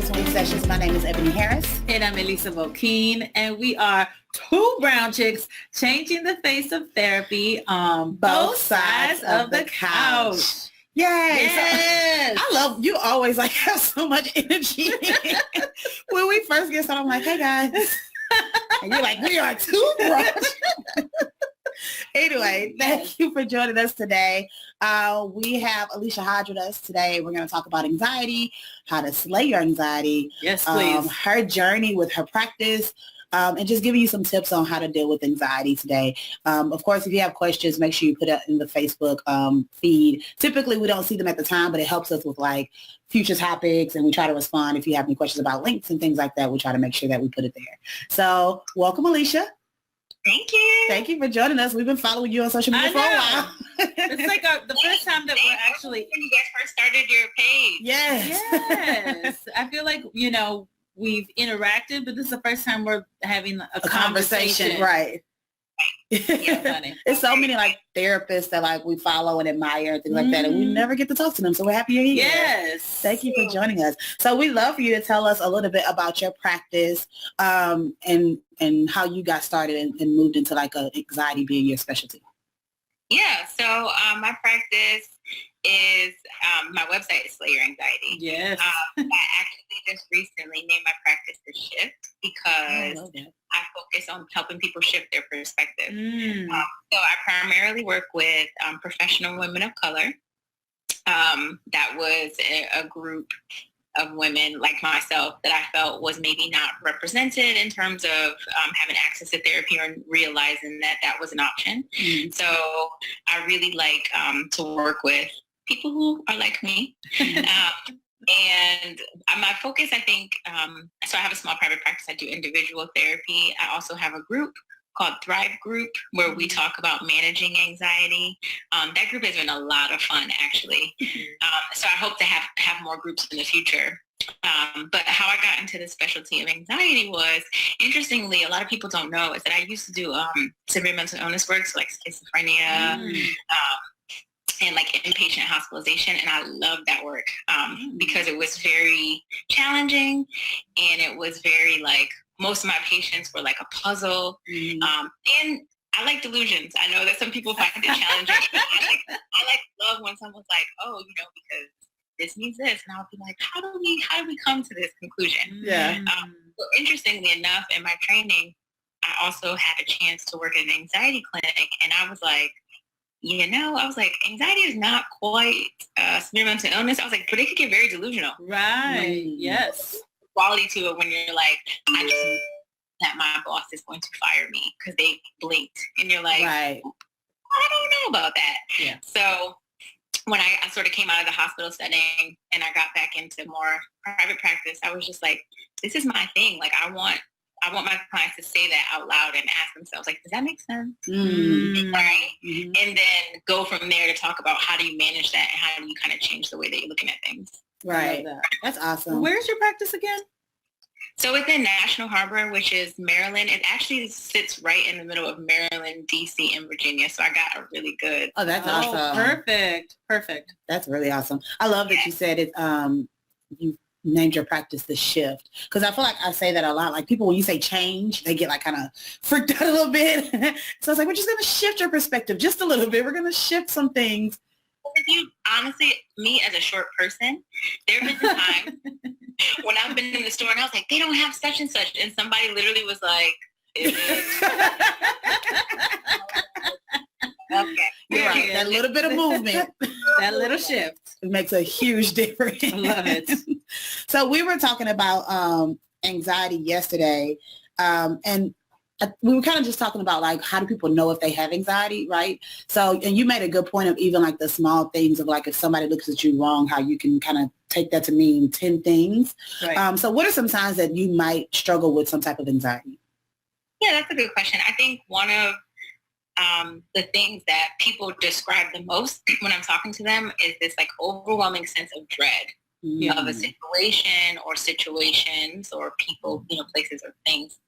Swing Sessions. My name is Eboni Harris. And I'm Elisa Bokeen, and we are two brown chicks changing the face of therapy on both sides of the couch. Yes. I love you. Always like have so much energy. When we first get started, I'm like, hey guys. And you're like, we are two brown. Anyway, thank you for joining us today. We have Alicia Hodge with us today. We're going to talk about anxiety, how to slay your anxiety. Yes, please. Her journey with her practice, and just giving you some tips on how to deal with anxiety today. Of course, if you have questions, make sure you put it in the Facebook feed. Typically, we don't see them at the time, but it helps us with like future topics, and we try to respond. If you have any questions about links and things like that, we try to make sure that we put it there. So welcome, Alicia. Thank you. Thank you for joining us. We've been following you on social media for a while. It's like the first time that we're actually... When you guys first started your page. Yes. I feel like, we've interacted, but this is the first time we're having a conversation. Right. Yeah, funny. It's so many like therapists that like we follow and admire and things like that, and we never get to talk to them. So we're happy you're here. Yes. Thank you for joining us. So we'd love for you to tell us a little bit about your practice, and how you got started and moved into like anxiety being your specialty. Yeah. So my practice is my website is Slay Your Anxiety. Yes. I actually just recently named my practice The Shift because I focus on helping people shift their perspective. So I primarily work with professional women of color. That was a group of women like myself that I felt was maybe not represented in terms of having access to therapy or realizing that was an option. So I really like to work with people who are like me. And my focus, I think, so I have a small private practice. I do individual therapy. I also have a group called Thrive Group where we talk about managing anxiety. That group has been a lot of fun, actually. So I hope to have more groups in the future. But how I got into the specialty of anxiety was, interestingly, a lot of people don't know, is that I used to do severe mental illness work, so like schizophrenia, and like inpatient hospitalization, and I loved that work because it was very challenging, and it was very like, most of my patients were like a puzzle, and I like delusions. I know that some people find it challenging. I like love when someone's like, oh, because this means this, and I'll be like, how do we come to this conclusion? Yeah. So interestingly enough, in my training, I also had a chance to work in an anxiety clinic, and I was like, anxiety is not quite severe mental illness. I was like, but it could get very delusional. Right. Yes. Quality to it when you're like, I just knew that my boss is going to fire me because they blinked, and you're like, right. I don't know about that. Yeah. So when I sort of came out of the hospital setting and I got back into more private practice, I was just like, this is my thing. Like, I want my clients to say that out loud and ask themselves, like, does that make sense? Right? And then go from there to talk about how do you manage that and how do you kind of change the way that you're looking at things. Right. That's awesome. Where's your practice again? So it's in National Harbor, which is Maryland. It actually sits right in the middle of Maryland, D.C., and Virginia. So I got a really good... Oh, that's awesome. Perfect. That's really awesome. I love that you said it. You named your practice The Shift, because I feel like I say that a lot. Like, people, when you say change, they get like kind of freaked out a little bit. So it's like, we're just going to shift your perspective just a little bit. We're going to shift some things. Honestly, me as a short person, there have been times when I've been in the store and I was like, they don't have such and such, and somebody literally was like, is it? Okay. You're right. That little bit of movement, that little shift, it makes a huge difference. I love it. So we were talking about anxiety yesterday, and we were kind of just talking about like, how do people know if they have anxiety, right? So, and you made a good point of even like the small things of like, if somebody looks at you wrong, how you can kind of take that to mean 10 things. Right. So what are some signs that you might struggle with some type of anxiety? Yeah, that's a good question. I think one of the things that people describe the most when I'm talking to them is this like overwhelming sense of dread of a situation or situations or people, places or things.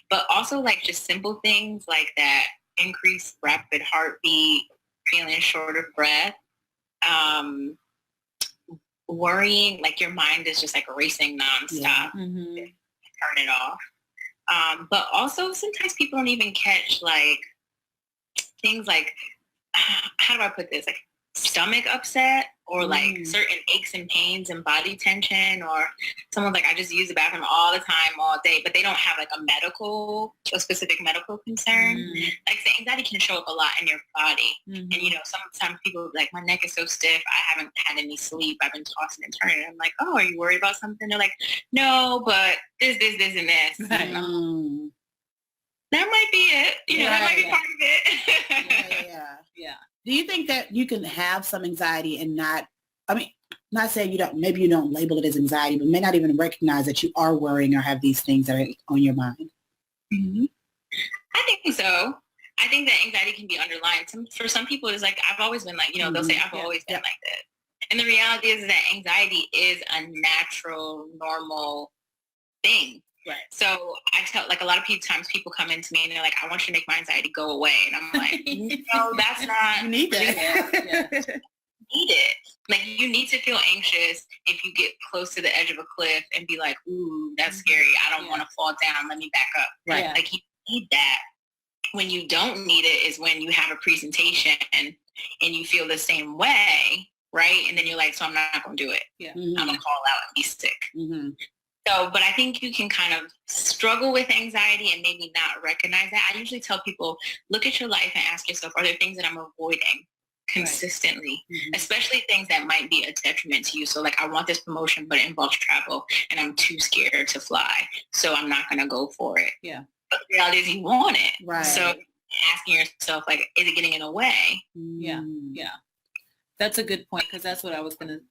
But also like just simple things like that increased rapid heartbeat, feeling short of breath, worrying, like your mind is just like racing nonstop. Yeah. Mm-hmm. Turn it off. But also sometimes people don't even catch like things like, how do I put this? Like stomach upset or like certain aches and pains and body tension, or someone like, I just use the bathroom all the time, all day, but they don't have like a specific medical concern. Like the anxiety can show up a lot in your body. And, you know, sometimes people like, my neck is so stiff. I haven't had any sleep. I've been tossing and turning. I'm like, oh, are you worried about something? They're like, no, but this, and this. That might be it. You know, that might be part of it. Yeah. Do you think that you can have some anxiety and not saying maybe you don't label it as anxiety, but may not even recognize that you are worrying or have these things that are on your mind? I think so. I think that anxiety can be underlying. For some people, it's like, I've always been like, you know, they'll say, I've always been like that. And the reality is that anxiety is a natural, normal thing. Right. So I tell, like, a lot of times people come into me and they're like, I want you to make my anxiety go away. And I'm like, no, that's not. You need that. You need it. Like, you need to feel anxious if you get close to the edge of a cliff and be like, ooh, that's scary. I don't want to fall down. Let me back up. Right. Like, you need that. When you don't need it is when you have a presentation and you feel the same way, right? And then you're like, so I'm not going to do it. I'm going to call out and be sick. So, but I think you can kind of struggle with anxiety and maybe not recognize that. I usually tell people, look at your life and ask yourself, are there things that I'm avoiding consistently, especially things that might be a detriment to you? So like, I want this promotion, but it involves travel and I'm too scared to fly. So I'm not going to go for it. Yeah. But the reality is you want it. Right. So asking yourself, like, is it getting in the way? Yeah. That's a good point. Cause that's what I was going to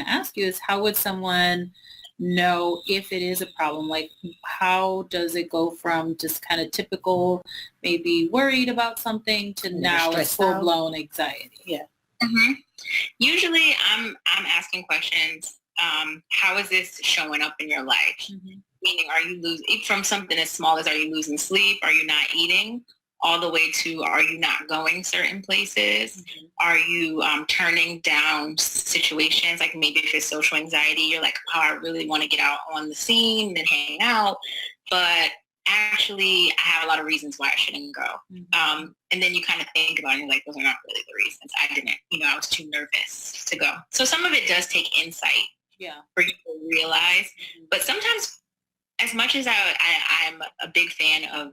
ask you is, how would someone know if it is a problem? Like, how does it go from just kind of typical, maybe worried about something to now it's full-blown anxiety? Usually I'm asking questions. How is this showing up in your life? Meaning, are you losing, from something as small as, are you losing sleep? Are you not eating? All the way to, are you not going certain places? Are you turning down situations? Like, maybe if it's social anxiety, you're like, oh, I really want to get out on the scene and hang out, but actually I have a lot of reasons why I shouldn't go. And then you kind of think about it and you're like, those are not really the reasons. I was too nervous to go. So some of it does take insight for you to realize. But sometimes, as much as I'm a big fan of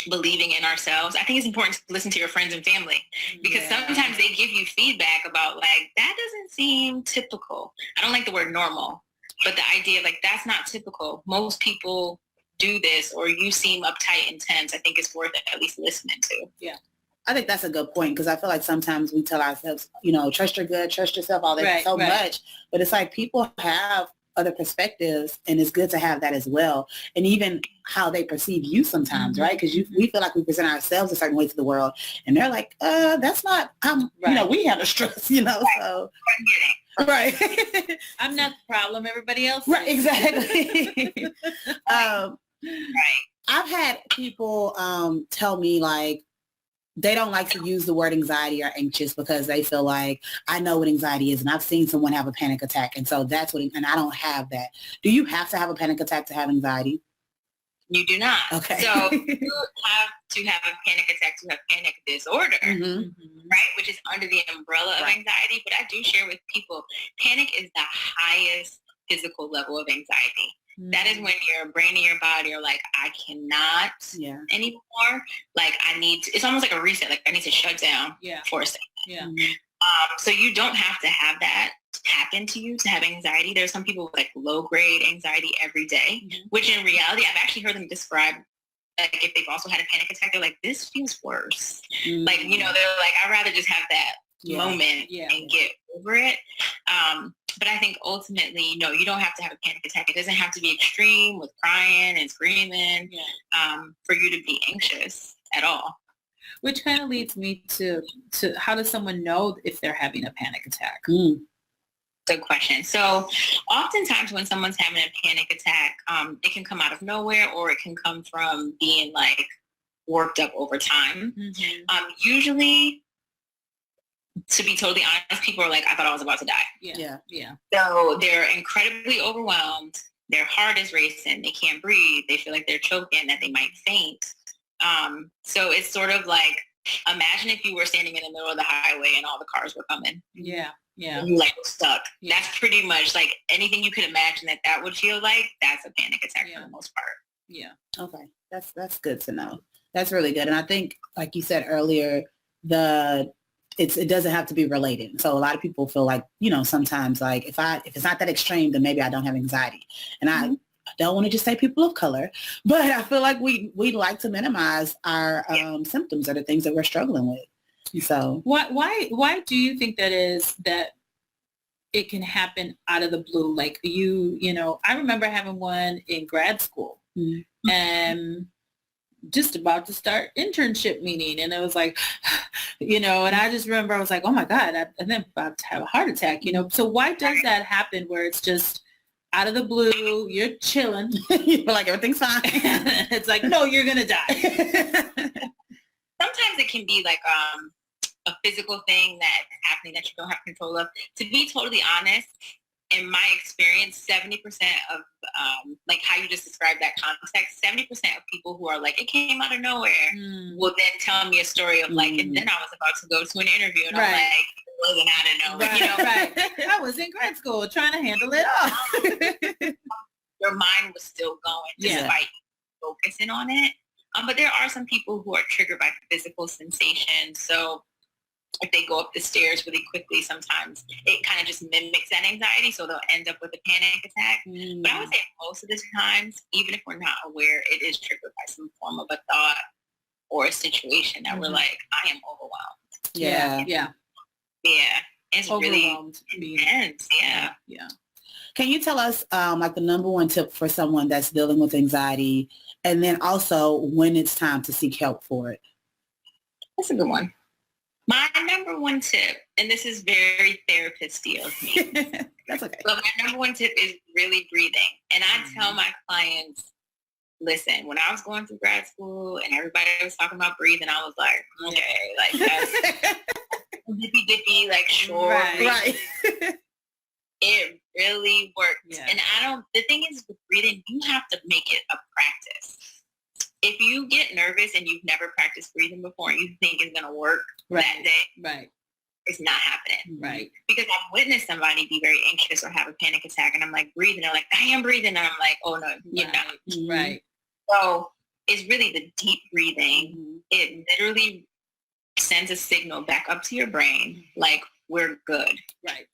believing in ourselves, I think it's important to listen to your friends and family, because sometimes they give you feedback about, like, that doesn't seem typical. I don't like the word normal, but the idea of, like, that's not typical. Most people do this, or you seem uptight and tense. I think it's worth at least listening to. Yeah. I think that's a good point, because I feel like sometimes we tell ourselves, trust your gut, trust yourself, all that much. But it's like, people have other perspectives, and it's good to have that as well. And even how they perceive you sometimes, right? Because we feel like we present ourselves a certain way to the world, and they're like, that's not, we have a stress, so. Right. I'm not the problem. Everybody else. Right. Exactly. I've had people tell me, like, they don't like to use the word anxiety or anxious because they feel like, I know what anxiety is, and I've seen someone have a panic attack, and so that's what, and I don't have that. Do you have to have a panic attack to have anxiety? You do not. Okay. So you have to have a panic attack to have panic disorder, right? Which is under the umbrella of anxiety. But I do share with people, panic is the highest physical level of anxiety. That is when your brain and your body are like, I cannot anymore. Like, it's almost like a reset. Like, I need to shut down for a second. So you don't have to have that happen to you to have anxiety. There's some people with, like, low grade anxiety every day, which in reality, I've actually heard them describe, like, if they've also had a panic attack, they're like, this feels worse. Like, they're like, I'd rather just have that moment and get over it. But I think ultimately, no, you don't have to have a panic attack. It doesn't have to be extreme with crying and screaming for you to be anxious at all. Which kind of leads me to how does someone know if they're having a panic attack? Good question. So oftentimes when someone's having a panic attack, it can come out of nowhere, or it can come from being, like, worked up over time. Usually to be totally honest, people are like, I thought I was about to die. Yeah. Yeah. So they're incredibly overwhelmed. Their heart is racing. They can't breathe. They feel like they're choking, that they might faint. So it's sort of like, imagine if you were standing in the middle of the highway and all the cars were coming. Yeah. Yeah. And you like stuck. Yeah. That's pretty much like anything you could imagine that would feel like. That's a panic attack for the most part. Yeah. Okay. That's good to know. That's really good. And I think, like you said earlier, it doesn't have to be related. So a lot of people feel like, sometimes like if it's not that extreme, then maybe I don't have anxiety. And I don't want to just say people of color, but I feel like we like to minimize our symptoms or the things that we're struggling with. So why do you think that is, that it can happen out of the blue? Like I remember having one in grad school and just about to start internship meeting, and it was like, and I just remember I was like, oh my God, and then about to have a heart attack, So why does that happen where it's just out of the blue, you're chilling, you're like, everything's fine. It's like, no, you're going to die. Sometimes it can be like a physical thing that's happening that you don't have control of. To be totally honest, in my experience, 70% of like how you just described that context, 70% of people who are like, it came out of nowhere will then tell me a story of like, and then I was about to go to an interview and I'm like, it wasn't out of nowhere. Right. I was in grad school trying to handle it all. Your mind was still going despite focusing on it. But there are some people who are triggered by physical sensations. So if they go up the stairs really quickly, sometimes it kind of just mimics that anxiety. So they'll end up with a panic attack. But I would say most of the times, even if we're not aware, it is triggered by some form of a thought or a situation that we're like, I am overwhelmed. Yeah. It's Overwhelmed. Really intense. Yeah. Can you tell us like the number one tip for someone that's dealing with anxiety, and then also when it's time to seek help for it? That's a good one. My number one tip, and this is very therapist-y of me. That's okay. But my number one tip is really breathing. And I tell my clients, listen, when I was going through grad school and everybody was talking about breathing, I was like, okay, like that's dippy, like sure. Right. It really works. Yeah. And the thing is with breathing, you have to make it a practice. If you get nervous and you've never practiced breathing before and you think it's going to work that day, it's not happening. Right. Because I've witnessed somebody be very anxious or have a panic attack and I'm like, breathing. They're like, I am breathing. And I'm like, oh no, you're not. Right. So it's really the deep breathing. It literally sends a signal back up to your brain, like we're good. Right.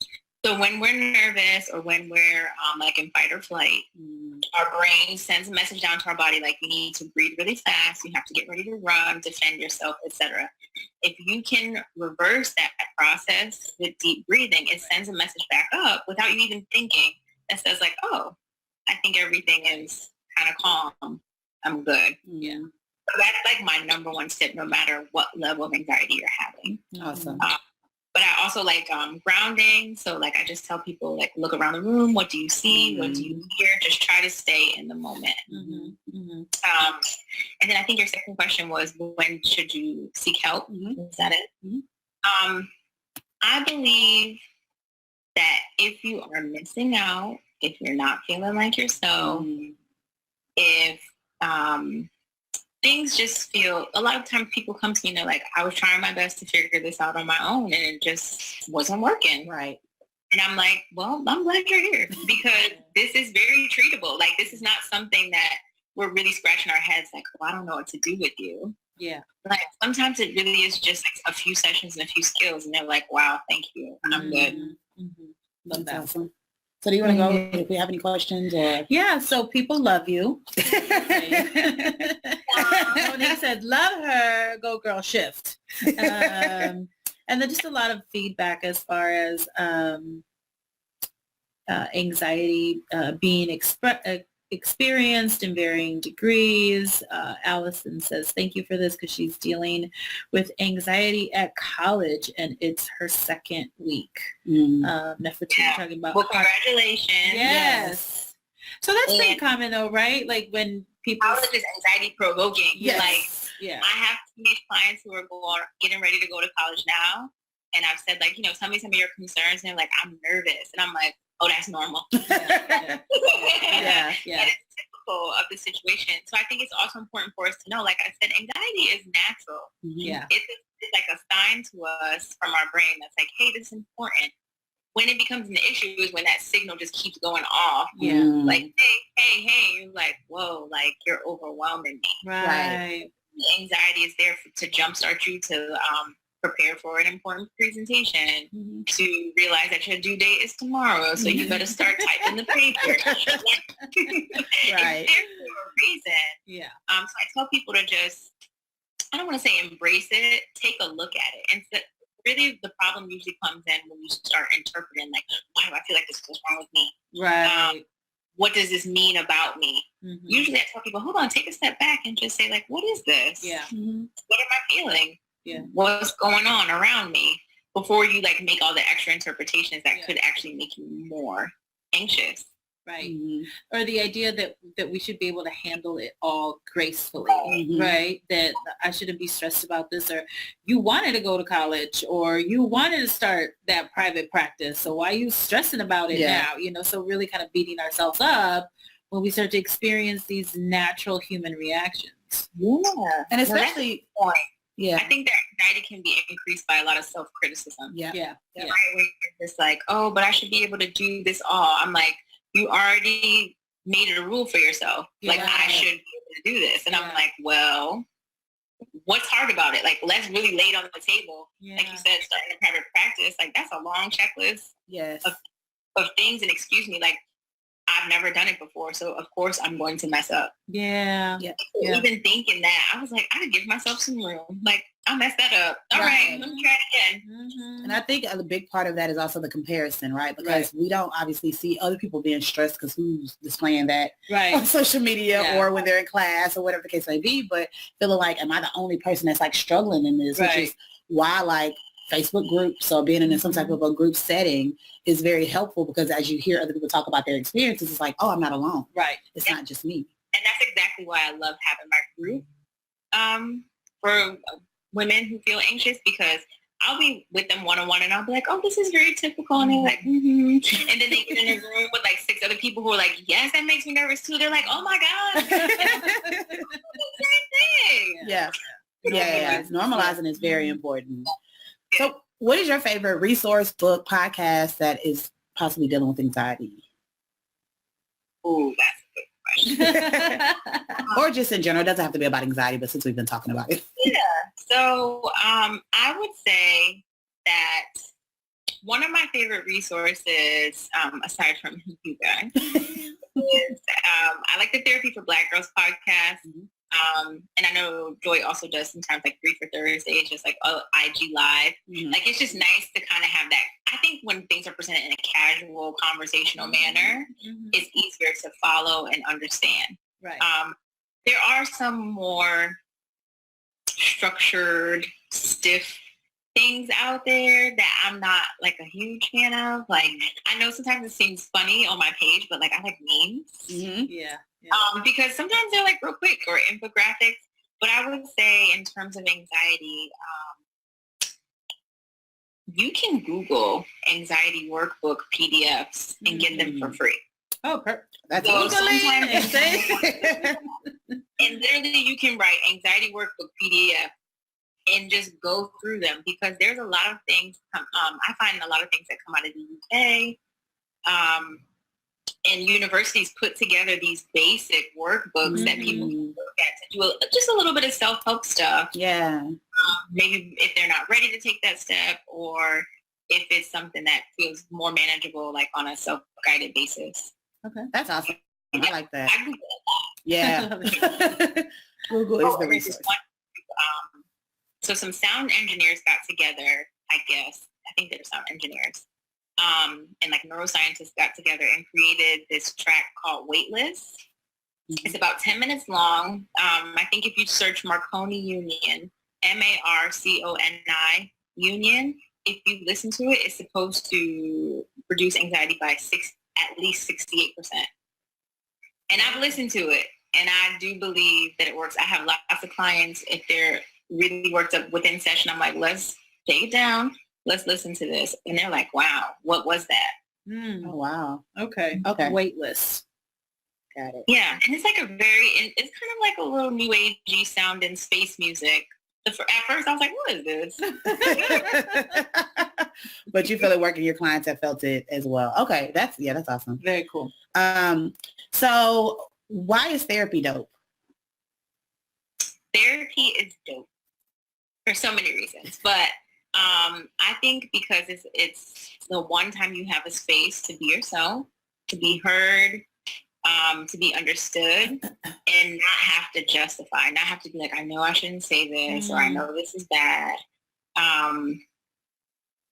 So when we're nervous or when we're like in fight or flight, our brain sends a message down to our body like you need to breathe really fast, you have to get ready to run, defend yourself, etc. If you can reverse that process with deep breathing, it sends a message back up without you even thinking that says like, oh, I think everything is kind of calm. I'm good. Yeah. So that's like my number one tip, no matter what level of anxiety you're having. Awesome. But I also like grounding. So like I just tell people like look around the room. What do you see? What do you hear? Just try to stay in the moment. And then I think your second question was when should you seek help? Is that it? I believe that if you are missing out, if you're not feeling like yourself, if things just feel, a lot of times people come to me and they're like, I was trying my best to figure this out on my own and it just wasn't working. Right. And I'm like, well, I'm glad you're here because this is very treatable. Like, this is not something that we're really scratching our heads like, well, I don't know what to do with you. Yeah. Like, sometimes it really is just like a few sessions and a few skills and they're like, wow, thank you. I'm good. Love that. Awesome. So do you want to go if we have any questions or? Yeah, so people love you. Monique said, love her, go girl shift. And then just a lot of feedback as far as anxiety being experienced in varying degrees. Allison says, thank you for this because she's dealing with anxiety at college and it's her second week. Nefertiti talking about. Well, congratulations. Yes. So that's pretty common though, right? Like when people. College is anxiety provoking. Yes. Like, I have teenage clients who are getting ready to go to college now. and I've said like, tell me some of your concerns, and they're like, I'm nervous, and I'm like, oh, that's normal. Yeah. And it's typical of the situation. So I think it's also important for us to know, like I said, anxiety is natural. Yeah. It's like a sign to us from our brain that's like, hey, this is important. When it becomes an issue is when that signal just keeps going off. Yeah. Like, hey, you're like, whoa, like you're overwhelming me. Right. Anxiety is there to jumpstart you to prepare for an important presentation, to realize that your due date is tomorrow, so you better start typing the paper. It's there for a reason. Yeah. So I tell people to just, I don't want to say embrace it, take a look at it. And so really the problem usually comes in when you start interpreting, like, why do I feel like this is wrong with me? Right. What does this mean about me? Usually I tell people, hold on, take a step back and just say, like, what is this? Yeah. What am I feeling? Yeah. What's going on around me, before you like make all the extra interpretations that could actually make you more anxious. Right. Or the idea that we should be able to handle it all gracefully, right? That I shouldn't be stressed about this, or you wanted to go to college, or you wanted to start that private practice, so why are you stressing about it now? So really kind of beating ourselves up when we start to experience these natural human reactions. Yeah. And especially, I think that anxiety can be increased by a lot of self-criticism. Yeah. Right? When you're just like, oh, but I should be able to do this all. I'm like, you already made it a rule for yourself. Like, I should be able to do this. And I'm like, well, what's hard about it? Like, let's really lay it on the table. Like you said, starting a private practice, like that's a long checklist of things. And excuse me, like, I've never done it before, so of course I'm going to mess up. Even thinking that, I was like, I could give myself some room. Like, I messed that up. All right, let me try it again. And I think a big part of that is also the comparison, right? Because we don't obviously see other people being stressed because who's displaying that on social media or when they're in class or whatever the case may be. But feeling like, am I the only person that's like struggling in this? Which is why like Facebook groups or being in some type of a group setting is very helpful, because as you hear other people talk about their experiences, it's like, oh, I'm not alone. Right. It's not just me. And that's exactly why I love having my group for women who feel anxious, because I'll be with them one-on-one and I'll be like, oh, this is very typical. And they're like, and then they get in a room with like 6 other people who are like, yes, that makes me nervous too. They're like, oh my God. Same thing. Yeah. Normalizing is very important. So what is your favorite resource, book, podcast that is possibly dealing with anxiety? Oh, that's a good question. Or just in general. It doesn't have to be about anxiety, but since we've been talking about it. So I would say that one of my favorite resources, aside from you guys, is I like the Therapy for Black Girls podcast. And I know Joy also does sometimes like 3 for Thursdays, just like IG Live. Like, it's just nice to kind of have that. I think when things are presented in a casual, conversational manner, it's easier to follow and understand. Right. There are some more structured, stiff things out there that I'm not like a huge fan of. Like, I know sometimes it seems funny on my page, but like I like memes. Because sometimes they're like real quick, or infographics. But I would say in terms of anxiety, you can Google anxiety workbook PDFs and get them for free. Oh, perfect. That's so and literally you can write anxiety workbook PDF and just go through them, because there's a lot of things. I find a lot of things that come out of the UK. And universities put together these basic workbooks that people can look at to do just a little bit of self-help stuff. Maybe if they're not ready to take that step, or if it's something that feels more manageable, like on a self-guided basis. Okay, that's awesome. I like that. I Google that. Google is the resource. So some sound engineers got together, I think they're sound engineers. And like neuroscientists got together and created this track called Weightless. It's about 10 minutes long. I think if you search Marconi Union, MARCONI Union, if you listen to it, it's supposed to reduce anxiety by at least 68%. And I've listened to it, and I do believe that it works. I have lots of clients, if they're really worked up within session, I'm like, let's take it down. let's listen to this. And they're like, wow, what was that? Oh, wow. Okay. Weightless. Got it. Yeah. And it's like it's kind of like a little new agey sound in space music. At first I was like, what is this? But you feel it working. Your clients have felt it as well. Okay. That's awesome. Very cool. So why is therapy dope? Therapy is dope for so many reasons, but I think because it's the one time you have a space to be yourself, to be heard, to be understood, and not have to justify, not have to be like, I know I shouldn't say this, or I know this is bad. And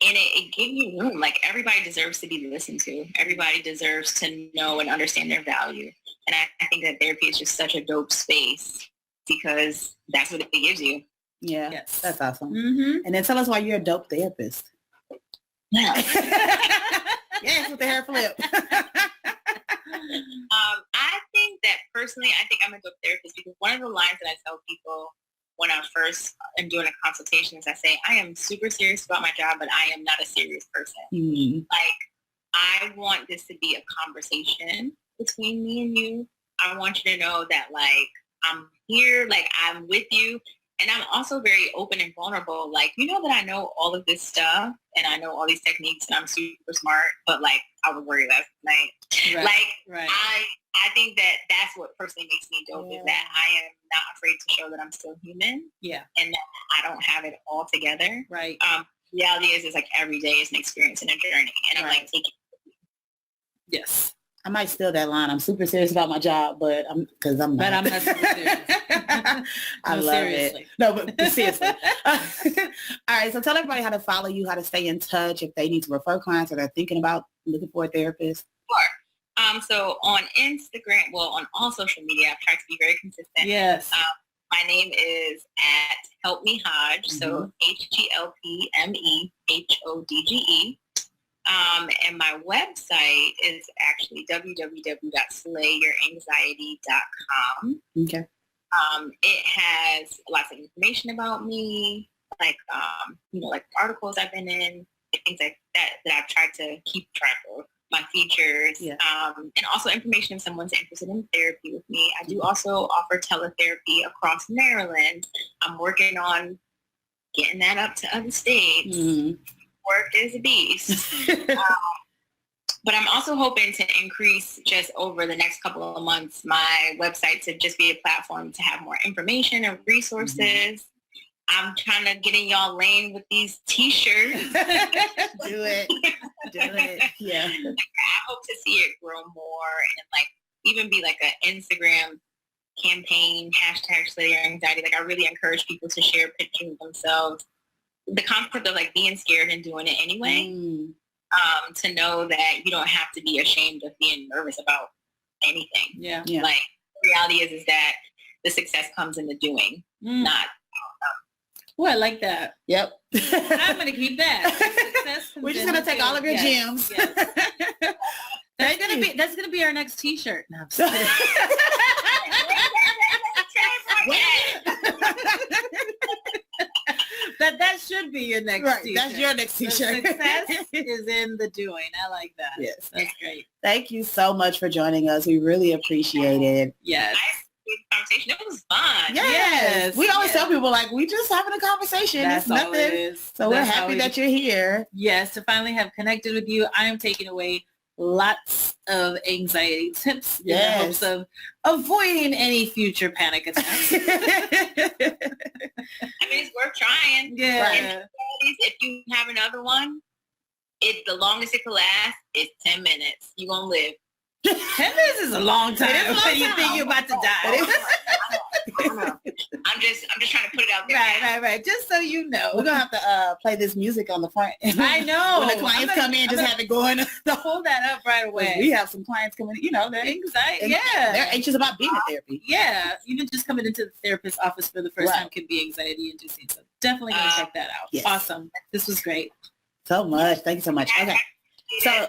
it gives you room. Like, everybody deserves to be listened to. Everybody deserves to know and understand their value. And I think that therapy is just such a dope space because that's what it gives you. Yeah, yes. That's awesome. And then tell us why you're a dope therapist. Yeah. Yes, with the hair flip. I think that personally, I think I'm a dope therapist because one of the lines that I tell people when I first am doing a consultation is I say, I am super serious about my job, but I am not a serious person. Like, I want this to be a conversation between me and you. I want you to know that, like, I'm here, like, I'm with you. And I'm also very open and vulnerable. Like, you know that I know all of this stuff and I know all these techniques and I'm super smart, but like, I was worried last night. Right. I think that that's what personally makes me dope is that I am not afraid to show that I'm still human. Yeah. And that I don't have it all together. Right. Reality is like every day is an experience and a journey. And I'm like, take it. Yes. I might steal that line. I'm super serious about my job, but I'm not. But I'm not super serious. I love seriously. It. No, but seriously. All right. So tell everybody how to follow you, how to stay in touch if they need to refer clients or they're thinking about looking for a therapist. Sure. So on Instagram, well, on all social media, I've tried to be very consistent. Yes. My name is at Help Me Hodge. So HelpMeHodge. And my website is actually www.slayyouranxiety.com. Okay. It has lots of information about me, like, like articles I've been in, things like that I've tried to keep track of, my features, and also information if someone's interested in therapy with me. I do also offer teletherapy across Maryland. I'm working on getting that up to other states. Work is a beast. But I'm also hoping to increase just over the next couple of months my website to just be a platform to have more information and resources. I'm trying to get in y'all lane with these t-shirts. Do it. Yeah. I hope to see it grow more and like even be like an Instagram campaign, #SlayYourAnxiety. Like, I really encourage people to share pictures of themselves. The concept of like being scared and doing it anyway, to know that you don't have to be ashamed of being nervous about anything. Yeah. Like, the reality is that the success comes in the doing, not. Well, I like that. Yep. I'm going to keep that. We're just going to take all of your gems. Yes. That's going to be our next t-shirt. No, I'm just kidding. That should be your next t-shirt. That's your next t-shirt. The success is in the doing. I like that. Yes. That's great. Thank you so much for joining us. We really appreciate it. Yes. Conversation. It was fun. Yes. We always tell people, like, we just having a conversation. That's it's nothing. all it is. So we're happy that you're here. Yes, to finally have connected with you. I am taking away lots of anxiety tips in the hopes of avoiding any future panic attacks. I mean, it's worth trying. Yeah. And if you have another one, the longest it could last is 10 minutes. You're going to live. 10 minutes is a long time when you think you're about to die. I'm just trying to put it out there. Right. Just so you know. We're going to have to play this music on the front. I know. When the clients come in, just have it going. Pull that up right away. We have some clients coming in, they're anxiety. They're anxious about being in therapy. Yeah. Even just coming into the therapist's office for the first time can be anxiety inducing. So definitely go check that out. Yes. Awesome. This was great. So much. Thank you so much. Okay. So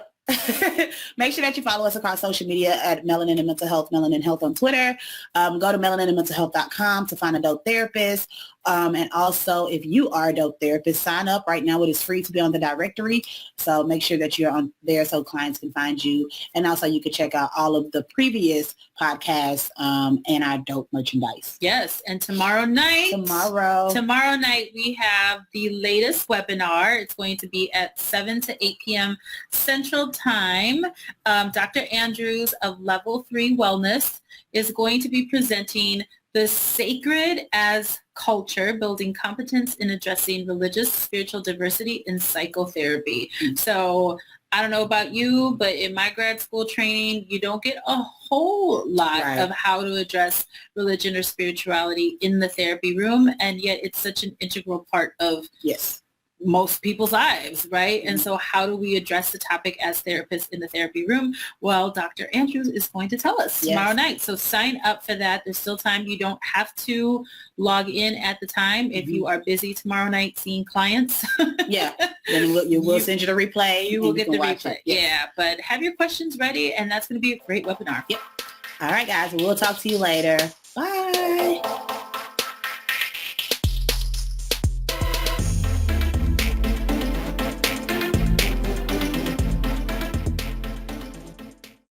make sure that you follow us across social media at Melanin and Mental Health, Melanin Health on Twitter. Go to melaninandmentalhealth.com to find a dope therapist. And also, if you are a dope therapist, sign up right now. It is free to be on the directory. So make sure that you're on there so clients can find you. And also you can check out all of the previous podcasts and our dope merchandise. Yes. And tomorrow night we have the latest webinar. It's going to be at 7 to 8 p.m. Central Time. Dr. Andrews of Level 3 Wellness is going to be presenting The Sacred as Culture, Building Competence in Addressing Religious Spiritual Diversity in Psychotherapy. So I don't know about you, but in my grad school training, you don't get a whole lot of how to address religion or spirituality in the therapy room. And yet it's such an integral part of most people's lives, right? And so how do we address the topic as therapists in the therapy room? Well, Dr. Andrews is going to tell us tomorrow night. So sign up for that. There's still time. You don't have to log in at the time. If you are busy tomorrow night seeing clients. Then we'll send you the replay. You will get the replay. Yeah, but have your questions ready, and that's going to be a great webinar. All right, guys. We'll talk to you later.